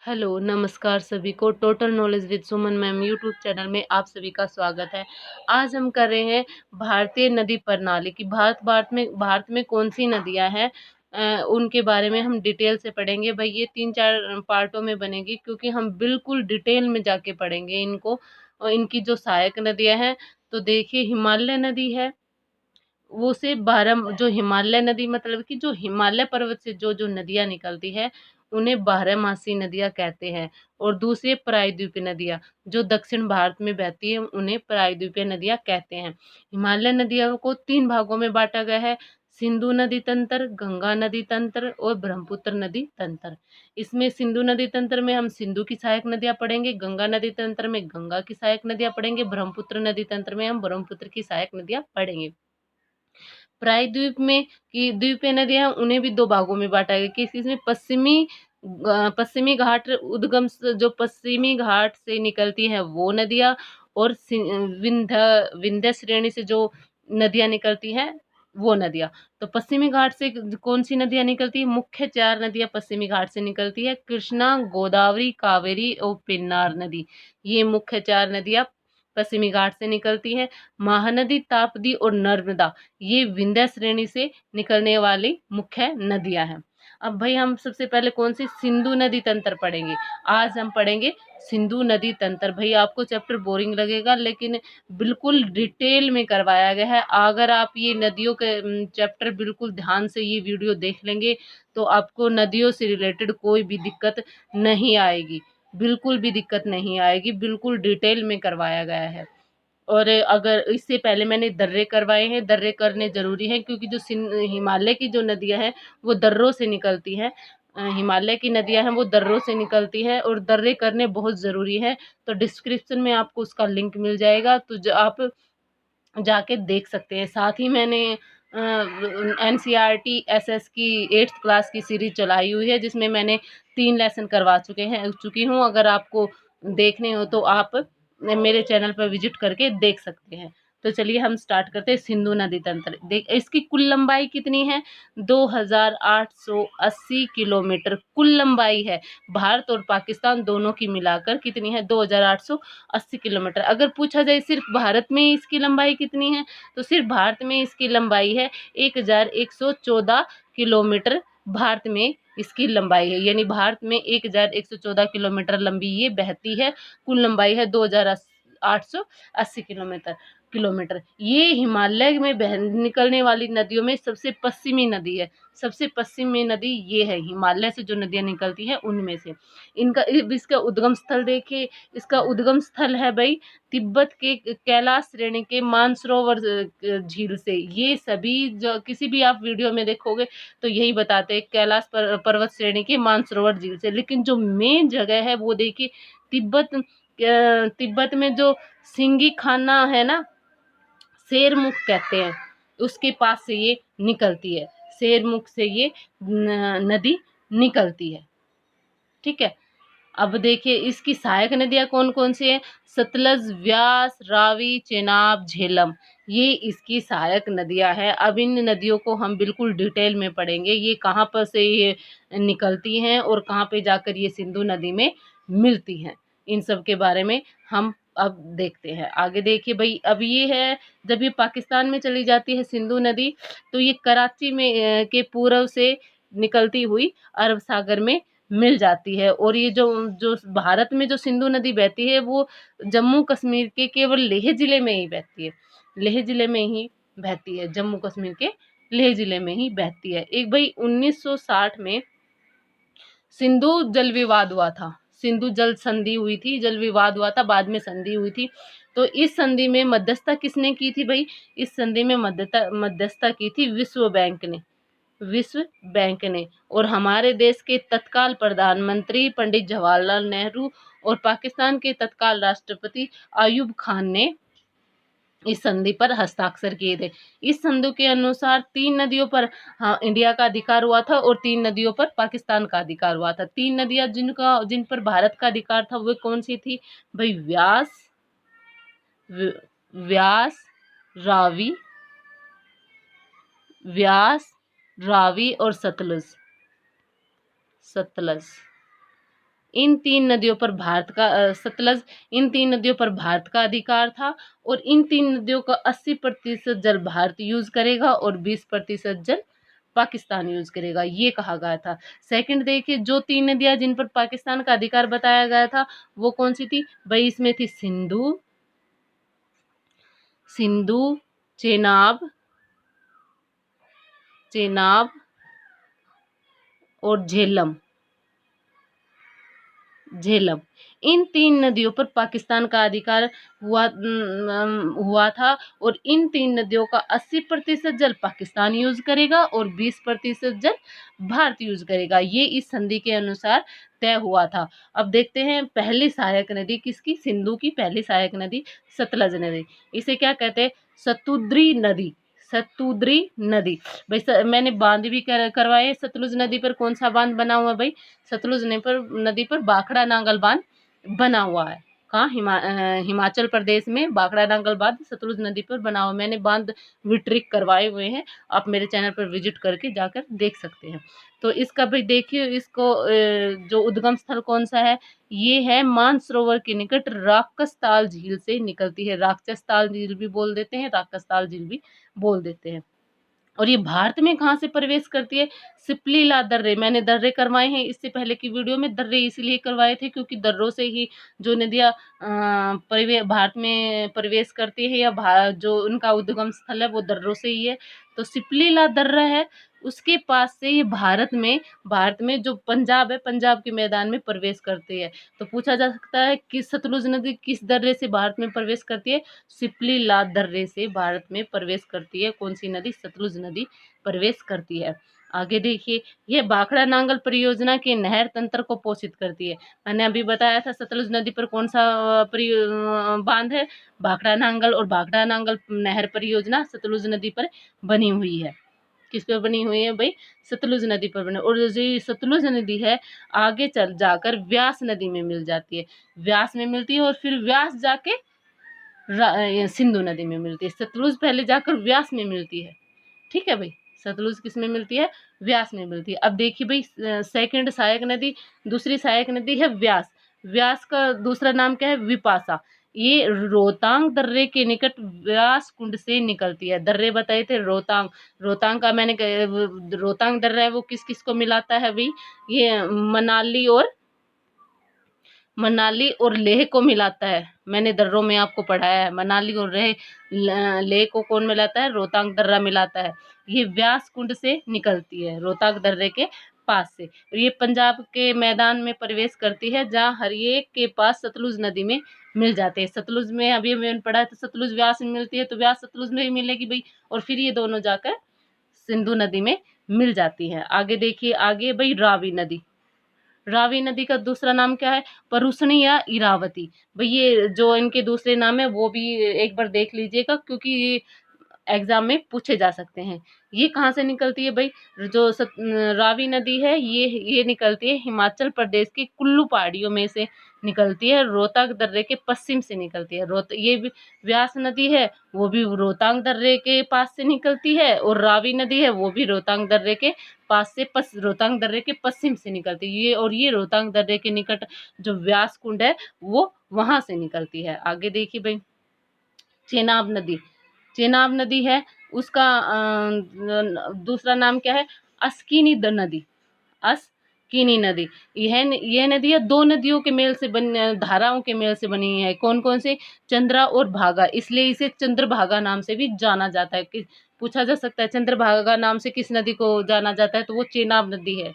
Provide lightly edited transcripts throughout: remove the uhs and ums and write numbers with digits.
Hello, नमस्कार सभी को। Total knowledge with Suman ma'am YouTube channel में आप सभी का स्वागत है। आज हम कर रहे हैं भारतीय नदी प्रणाली की भारत में कौन-सी नदियाँ हैं, उनके बारे में हम डिटेल से पढ़ेंगे। भई ये 3-4 पार्टों में बनेगी क्योंकि हम बिल्कुल डिटेल में जाके पढ़ेंगे इनको। और इनकी जो सहायक नदियाँ हैं, तो देखिए हिमालय नदी है, वो से जो हिमालय नदी मतलब कि जो हिमालय पर्वत से जो नदियाँ निकलती है, उन्हें बारहमासी नदियाँ कहते हैं। और दूसरी प्रायद्वीपीय नदियाँ, जो दक्षिण भारत में बहती हैं, उन्हें प्रायद्वीपीय नदियाँ कहते हैं। हिमालय नदियों को 3 भागों में बाँटा गया है, सिंधु नदी तंत्र, गंगा नदी तंत्र और ब्रह्मपुत्र नदी तंत्र। इसमें सिंधु नदी तंत्र में हम सिंधु की सहायक नदियाँ पढ़ेंगे, गंगा नदी तंत्र में गंगा की सहायक नदियाँ पढ़ेंगे, ब्रह्मपुत्र नदी तंत्र में हम ब्रह्मपुत्र की सहायक नदियाँ पढ़ेंगे। प्रायद्वीप में की द्वीपीय नदियाँ उन्हें भी 2 भागों में बाँटा गया। किसी में पश्चिमी घाट उद्गम जो पश्चिमी घाट से निकलती हैं वो नदियाँ, और विंध्य श्रेणी से जो नदियाँ निकलती हैं वो नदियाँ। तो पश्चिमी घाट से कौन सी नदियाँ निकलती है? मुख्य 4 नदियाँ पश्चिमी घाट से निकलती है, कृष्णा, गोदावरी, कावेरी और पेन्नार नदी। ये मुख्य 4 नदियाँ पश्चिमी घाट से निकलती हैं। महानदी, ताप्ती और नर्मदा, ये विंध्य श्रेणी से निकलने वाली मुख्य नदियां हैं। अब भाई हम सबसे पहले कौन सी सिंधु नदी तंत्र पढ़ेंगे। आज हम पढ़ेंगे सिंधु नदी तंत्र। भाई आपको चैप्टर बोरिंग लगेगा, लेकिन बिल्कुल डिटेल में करवाया गया है। अगर आप ये नदियों के चैप्टर बिल्कुल ध्यान से ये वीडियो देख लेंगे, तो आपको नदियों से रिलेटेड कोई भी दिक्कत नहीं आएगी, बिल्कुल भी दिक्कत नहीं आएगी। बिल्कुल डिटेल में करवाया गया है। और अगर इससे पहले मैंने दर्रे करवाए हैं, दर्रे करने ज़रूरी हैं क्योंकि जो हिमालय की जो नदियाँ हैं वो दर्रों से निकलती हैं। हिमालय की नदियाँ हैं वो दर्रों से निकलती हैं और दर्रे करने बहुत ज़रूरी है। तो डिस्क्रिप्शन में आपको उसका लिंक मिल जाएगा, तो आप जाके देख सकते हैं। साथ ही मैंने एनसीईआरटी एसएस की 8th क्लास की सीरीज चलाई हुई है, जिसमें मैंने 3 लेसन करवा चुकी हूँ। अगर आपको देखने हो तो आप मेरे चैनल पर विजिट करके देख सकते हैं। तो चलिए हम स्टार्ट करते हैं। सिंधु नदी तंत्र देख, इसकी कुल लंबाई कितनी है? 2880 किलोमीटर कुल लंबाई है। भारत और पाकिस्तान दोनों की मिलाकर कितनी है? 2880 किलोमीटर। अगर पूछा जाए सिर्फ भारत में इसकी लंबाई कितनी है, तो सिर्फ भारत में इसकी लंबाई है 1114 किलोमीटर। भारत में इसकी लंबाई है, यानी भारत में 1114 किलोमीटर लंबी ये बहती है। कुल लंबाई है 2880 किलोमीटर। ये हिमालय में निकलने वाली नदियों में सबसे पश्चिमी नदी है। सबसे पश्चिमी नदी ये है, हिमालय से जो नदियाँ निकलती हैं उनमें से। इसका उद्गम स्थल देखिए। इसका उद्गम स्थल है भाई तिब्बत के कैलाश श्रेणी के मानसरोवर झील से। ये सभी जो किसी भी आप वीडियो में देखोगे तो यही बताते हैं, कैलाश पर्वत श्रेणी के मानसरोवर झील से। लेकिन जो मेन जगह है वो देखिए, तिब्बत में जो सिंगी खाना है ना, शेरमुख कहते हैं, उसके पास से ये निकलती है। शेरमुख से ये नदी निकलती है। ठीक है। अब देखिए इसकी सहायक नदियाँ कौन कौन सी है? सतलज, व्यास, रावी, चेनाब, झेलम, ये इसकी सहायक नदियाँ हैं। अब इन नदियों को हम बिल्कुल डिटेल में पढ़ेंगे, ये कहाँ पर से ये निकलती हैं और कहाँ पे जाकर ये सिंधु नदी में मिलती हैं। इन सब के बारे में हम अब देखते हैं। आगे देखिए भाई, अब ये है, जब ये पाकिस्तान में चली जाती है सिंधु नदी, तो ये कराची में के पूर्व से निकलती हुई अरब सागर में मिल जाती है। और ये जो जो भारत में जो सिंधु नदी बहती है वो जम्मू कश्मीर के केवल लेह जिले में ही बहती है। लेह जिले में ही बहती है, जम्मू कश्मीर के लेह जिले में ही बहती है। एक भाई 1960 में सिंधु जल विवाद हुआ था। सिंधु जल संधि हुई थी, जल विवाद हुआ था, बाद में संधि हुई थी। तो इस संधि में मध्यस्थता किसने की थी भाई? इस संधि में मध्यस्थता की थी विश्व बैंक ने। विश्व बैंक ने। और हमारे देश के तत्काल प्रधानमंत्री पंडित जवाहरलाल नेहरू और पाकिस्तान के तत्काल राष्ट्रपति अयूब खान ने इस संधि पर हस्ताक्षर किए थे। इस संधि के अनुसार 3 नदियों पर इंडिया का अधिकार हुआ था और 3 नदियों पर पाकिस्तान का अधिकार हुआ था। 3 नदियां जिन पर भारत का अधिकार था वो कौन सी थी भाई? व्यास, रावी, रावी और सतलज। इन 3 नदियों पर भारत का सतलज, इन 3 नदियों पर भारत का अधिकार था और इन 3 नदियों का 80% जल भारत यूज़ करेगा और 20% जल पाकिस्तान यूज़ करेगा, ये कहा गया था। सेकंड देखिए, जो 3 नदियाँ जिन पर पाकिस्तान का अधिकार बताया गया था, वो कौन-सी थी? भई इसमें थी सिंधु, सिंधु, चेनाब, चेनाब और झेलम, झेलम। इन 3 नदियों पर पाकिस्तान का अधिकार हुआ था और इन 3 नदियों का 80% जल पाकिस्तान यूज़ करेगा और 20% जल भारत यूज़ करेगा। ये इस संधि के अनुसार तय हुआ था। अब देखते हैं पहली सहायक नदी किसकी? सिंधु की पहली सहायक नदी सतलज नदी। इसे क्या कहते हैं? सतुद्री नदी, सतुद्री नदी। भाई मैंने बांध भी करवाए सतलुज नदी पर। कौन सा बांध बना हुआ है भाई? सतलुज नदी पर भाखड़ा नांगल बांध बना हुआ है। कहाँ? हिमाचल प्रदेश में भाखड़ा नांगल बांध सतलुज नदी पर बना हुआ। मैंने बांध विट्रिक करवाए हुए हैं, आप मेरे चैनल पर विजिट करके जाकर देख सकते हैं। तो इसका भाई देखिए, इसको जो उद्गम स्थल कौन सा है? ये है मानसरोवर के निकट राक्षसताल झील से निकलती है। राक्षसताल झील भी बोल देते हैं, राक्षसताल झील भी बोल देते हैं। और ये भारत में कहाँ से प्रवेश करती है? सिपलीला दर्रे। मैंने दर्रे करवाए हैं इससे पहले की वीडियो में। दर्रे इसलिए करवाए थे क्योंकि दर्रों से ही जो नदियाँ भारत में प्रवेश करती है या जो उनका उद्गम स्थल है वो दर्रों से ही है। तो सिपलीला दर्रा है, उसके पास से ये भारत में जो पंजाब है, पंजाब के मैदान में प्रवेश करती है। तो पूछा जा सकता है कि सतलुज नदी किस दर्रे से भारत में प्रवेश करती है? सिपलीला दर्रे से भारत में प्रवेश करती है। कौन सी नदी? सतलुज नदी प्रवेश करती है। आगे देखिए, यह भाखड़ा नांगल परियोजना के नहर तंत्र को पोषित करती है। मैंने अभी बताया था सतलुज नदी पर कौन सा बांध है? भाखड़ा नांगल। और भाखड़ा नांगल नहर परियोजना सतलुज नदी पर बनी हुई है। किस पे बनी हुई है भाई? सतलुज नदी पर बनी। और जो सतलुज नदी है आगे चल जाकर व्यास नदी में मिल जाती है, व्यास में मिलती है और फिर व्यास जाके सिंधु नदी में मिलती है। सतलुज पहले जाकर व्यास में मिलती है, ठीक है भाई। सतलुज किस में मिलती है? व्यास में मिलती है। अब देखिए भाई, सेकंड सहायक नदी, दूसरी सहायक नदी है व्यास। व्यास का दूसरा नाम क्या है? विपाशा। ये रोहतांग दर्रे के निकट व्यास कुंड से निकलती है। दर्रे बताए थे रोहतांग, रोहतांग का मैंने रोहतांग दर्रा है वो किस किस को मिलाता है भाई? ये मनाली और लेह को मिलाता है। मैंने दर्रों में आपको पढ़ाया है, मनाली और लेह को कौन मिलाता है? रोहतांग दर्रा मिलाता है। ये व्यास कुंड से निकलती है, रोहतांग दर्रे के पास से। और ये पंजाब के मैदान में प्रवेश करती है जहाँ हरिएक के पास सतलुज नदी में मिल जाते हैं। सतलुज में अभी मैंने पढ़ा है तो सतलुज व्यास में मिलती है, तो व्यास सतलुज में ही मिलेगी भाई। और फिर ये दोनों जाकर सिंधु नदी में मिल जाती है। आगे देखिए, आगे भाई रावी नदी। रावी नदी का दूसरा नाम क्या है? परुसनी या इरावती। भाई ये जो इनके दूसरे नाम है वो भी एक बार देख लीजिएगा क्योंकि ये एग्जाम में पूछे जा सकते हैं। ये कहाँ से निकलती है भाई? जो रावी नदी है ये निकलती है हिमाचल प्रदेश की कुल्लू पहाड़ियों में से निकलती है, रोहतांग दर्रे के पश्चिम से निकलती है। ये भी व्यास नदी है, वो भी रोहतांग दर्रे के पास से निकलती है, और रावी नदी है वो भी रोहतांग दर्रे के पास से रोहतांग दर्रे के पश्चिम से निकलती है। ये रोहतांग दर्रे के निकट जो व्यास कुंड है वो वहां से निकलती है। आगे देखिए भाई, चेनाब नदी। चेनाब नदी है, उसका दूसरा नाम क्या है? अस्किनी नदी, अस्किनी नदी। यह नदी है दो नदियों के मेल से धाराओं के मेल से बनी है। कौन कौन से? चंद्रा और भागा, इसलिए इसे चंद्रभागा नाम से भी जाना जाता है। पूछा जा सकता है चंद्रभागा नाम से किस नदी को जाना जाता है, तो वो चेनाब नदी है।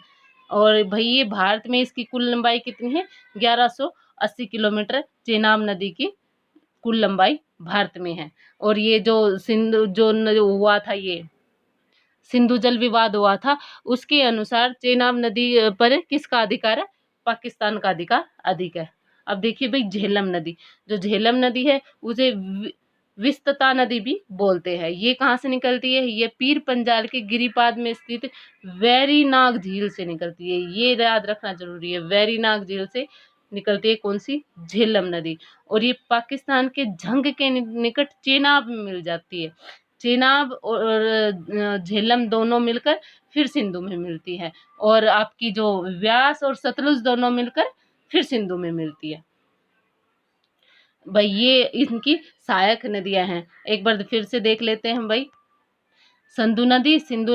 और भाई ये भारत में इसकी कुल लंबाई कितनी है? 1180 किलोमीटर चेनाब नदी की कुल लंबाई भारत में है। और ये जो जो हुआ था, ये सिंधु जल विवाद हुआ था, उसके अनुसार चेनाब नदी पर किसका अधिकार है? पाकिस्तान का अधिकार अधिक है। अब देखिए भाई, झेलम नदी। जो झेलम नदी है उसे विस्तता नदी भी बोलते हैं। ये कहाँ से निकलती है? ये पीर पंजाल के गिरिपाद में स्थित वेरीनाग झील से निकलती है। ये याद रखना जरूरी है, वेरीनाग झील से निकलती है कौन सी? झेलम नदी। और ये पाकिस्तान के झंग के निकट चेनाब में मिल जाती है। चेनाब और झेलम दोनों मिलकर फिर सिंधु में मिलती है। और आपकी जो व्यास और सतलुज दोनों मिलकर फिर सिंधु में मिलती है। भाई ये इनकी सहायक नदियां हैं। एक बार फिर से देख लेते हैं भाई। सिंधु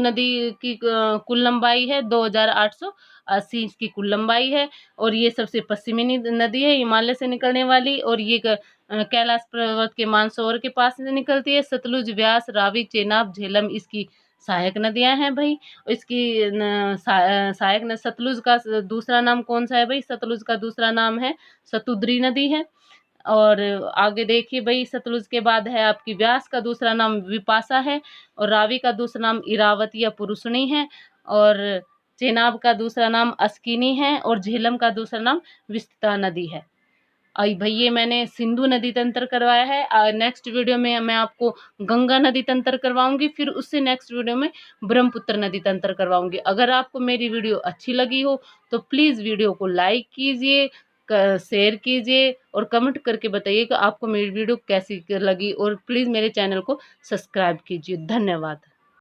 नदी की कुल लंबाई है 2880 इसकी कुल लंबाई है। और ये सबसे पश्चिमी नदी है हिमालय से निकलने वाली, और ये कैलाश पर्वत के मानसरोवर के पास से निकलती है। सतलुज, व्यास, रावी, चेनाब, झेलम इसकी सहायक नदियां हैं भाई। इसकी सहायक सतलुज का दूसरा नाम कौन सा है भाई? सतलुज का दूसरा नाम है सतुद्री नदी है। और आगे देखिए भाई, सतलुज के बाद है आपकी व्यास का दूसरा नाम विपाशा है, और रावी का दूसरा नाम इरावती या पुरुषणी है, और चेनाब का दूसरा नाम अस्किनी है, और झेलम का दूसरा नाम विस्तृता नदी है। आई भाई ये मैंने सिंधु नदी तंत्र करवाया है। नेक्स्ट वीडियो में मैं आपको गंगा नदी तंत्र करवाऊंगी, फिर उससे नेक्स्ट वीडियो में ब्रह्मपुत्र नदी तंत्र करवाऊंगी। अगर आपको मेरी वीडियो अच्छी लगी हो तो प्लीज़ वीडियो को लाइक कीजिए, शेयर कीजिए, और कमेंट करके बताइए कि आपको मेरी वीडियो कैसी लगी, और प्लीज़ मेरे चैनल को सब्सक्राइब कीजिए। धन्यवाद।